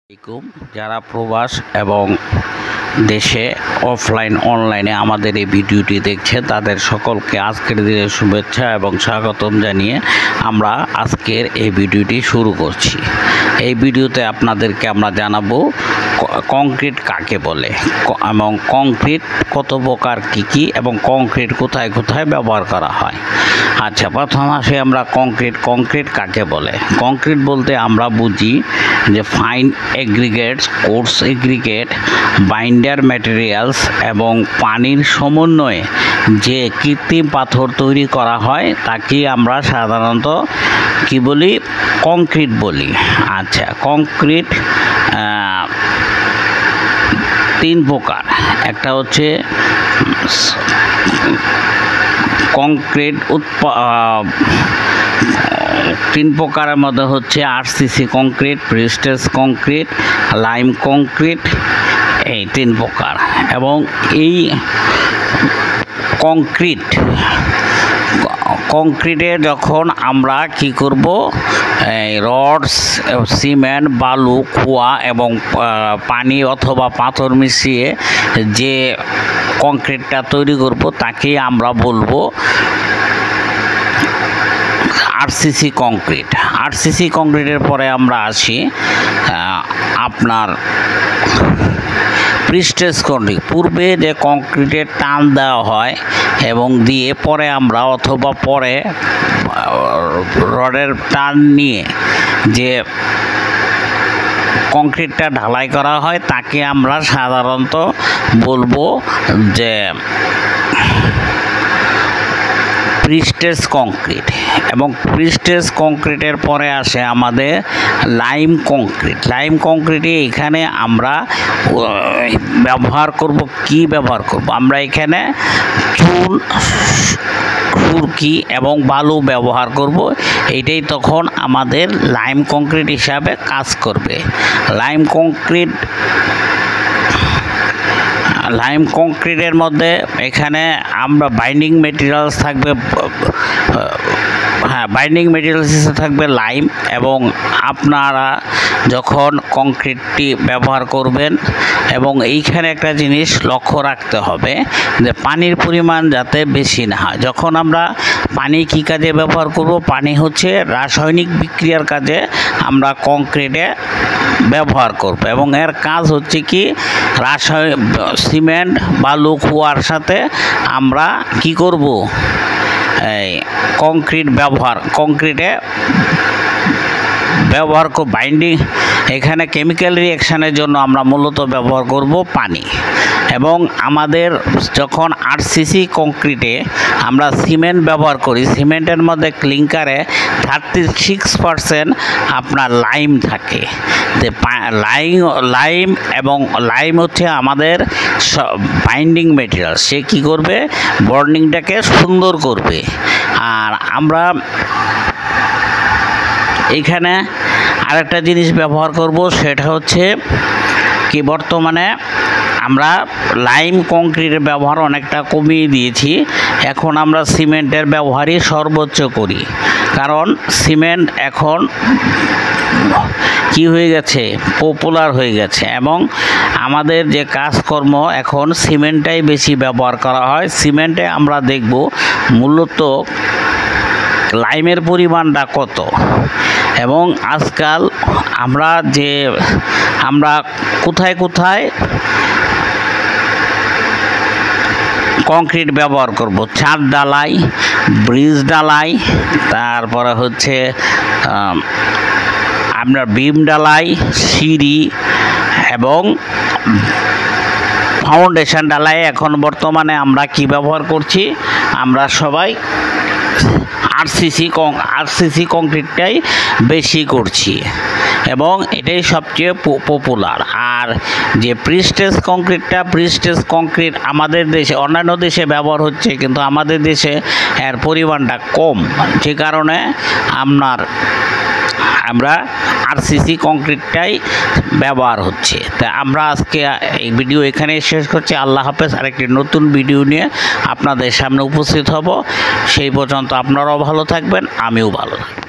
আলাইকুম। যারা প্রবাস এবং দেশে অফলাইন অনলাইনে আমাদের এই ভিডিওটি দেখছে তাদের সকলকে আজকের দিনের শুভেচ্ছা এবং স্বাগতম জানিয়ে আমরা আজকের এই ভিডিওটি শুরু করছি। এই ভিডিওতে আপনাদেরকে আমরা জানাবো কংক্রিট কাকে বলে এবং কংক্রিট কত প্রকার কী এবং কংক্রিট কোথায় কোথায় ব্যবহার করা হয়। আচ্ছা, প্রথম আসে আমরা কংক্রিট কাকে বলে। কংক্রিট বলতে আমরা বুঝি যে fine aggregates, course aggregate, binder materials এবং পানির সমন্বয়ে যে কৃত্রিম পাথর তৈরি করা হয় তাকে আমরা সাধারণত কি বলি, কংক্রিট বলি। আচ্ছা, কংক্রিট তিন প্রকার। একটা হচ্ছে কংক্রিট তিন প্রকারের মধ্যে হচ্ছে RCC concrete, prestress concrete, lime concrete, এই তিন প্রকার। এবং এই কংক্রিটে যখন আমরা কি করব, রডস, সিমেন্ট, বালু, খোয়া এবং পানি অথবা পাথর মিশিয়ে যে কংক্রিটটা তৈরি করব তাকে আমরা বলবো আরসিসি কংক্রিট। আরসিসি কংক্রিটের পরে আমরা আসি আপনার প্রিস্টেস কংক্রিট। পূর্বে যে কংক্রিটের টান দেওয়া হয় এবং দিয়ে পরে আমরা অথবা পরে রডের টান নিয়ে যে কংক্রিটটা ঢালাই করা হয় তাকে আমরা সাধারণত বলবো যে প্রিস্টেস কংক্রিট। এবং প্রিস্টেস কংক্রিটের পরে আসে আমাদের লাইম কংক্রিট। লাইম কংক্রিটে এখানে আমরা ব্যবহার করব আমরা এখানে চুন, সুরকি এবং বালু ব্যবহার করব। এটাই তখন আমাদের লাইম কংক্রিট হিসাবে কাজ করবে। লাইম কংক্রিটের মধ্যে এখানে আমরা বাইন্ডিং মেটেরিয়ালস থাকবে, বাইন্ডিং মেটেরিয়ালস হিসেবে থাকবে লাইম। এবং আপনারা যখন কংক্রিটটি ব্যবহার করবেন এবং এইখানে একটা জিনিস লক্ষ্য রাখতে হবে যে পানির পরিমাণ যাতে বেশি না হয়। যখন আমরা পানি কী কাজে ব্যবহার করব, পানি হচ্ছে রাসায়নিক বিক্রিয়ার কাজে আমরা কংক্রিটে ব্যবহার করব। এবং এর কাজ হচ্ছে কি, সিমেন্ট, বালু, খোয়ার সাথে আমরা কি করব, এই কংক্রিটে ব্যবহার করব বাইন্ডিং। এখানে কেমিক্যাল রিঅ্যাকশানের জন্য আমরা মূলত ব্যবহার করব পানি। এবং আমাদের যখন আরসিসি কংক্রিটে আমরা সিমেন্ট ব্যবহার করি, সিমেন্টের মধ্যে ক্লিংকারে 36% আপনার লাইম থাকে। লাইম হচ্ছে আমাদের বাইন্ডিং মেটেরিয়াল। সে কি করবে, বর্নিংটাকে সুন্দর করবে। আর আমরা এইখানে আরেকটা জিনিস ব্যবহার করব, সেটা হচ্ছে কি, বর্তমানে আমরা লাইম কংক্রিটের ব্যবহার অনেকটা কমিয়ে দিয়েছি। এখন আমরা সিমেন্টের ব্যবহারই সর্বোচ্চ করি, কারণ সিমেন্ট এখন কি হয়ে গেছে, পপুলার হয়ে গেছে। এবং আমাদের যে কাজকর্ম এখন সিমেন্টটাই বেশি ব্যবহার করা হয়। সিমেন্টে আমরা দেখব মূলত লাইমের পরিমাণটা কত। এবং আজকাল আমরা কোথায় কোথায় কংক্রিট ব্যবহার করব, ছাদ ঢালাই, ব্রিজ ঢালাই, তারপরে হচ্ছে আপনার বিম ঢালাই, সিঁড়ি এবং ফাউন্ডেশন ঢালাই। এখন বর্তমানে আমরা কি ব্যবহার করছি, আমরা সবাই আরসিসি কংক্রিটটাই বেশি করছি এবং এটাই সবচেয়ে পপুলার। আর যে প্রিস্টেস কংক্রিট আমাদের দেশে, অন্যান্য দেশে ব্যবহার হচ্ছে, কিন্তু আমাদের দেশে এর পরিমাণটা কম, যে কারণে আমরা আরসিসি কংক্রিটটাই ব্যবহার হচ্ছে। তা আমরা আজকে এই ভিডিও এখানে শেষ করছি। আল্লাহ হাফেজ। আরেকটি নতুন ভিডিও নিয়ে আপনাদের সামনে উপস্থিত হব। সেই পর্যন্ত আপনারাও ভালো থাকবেন, আমিও ভালো থাকব।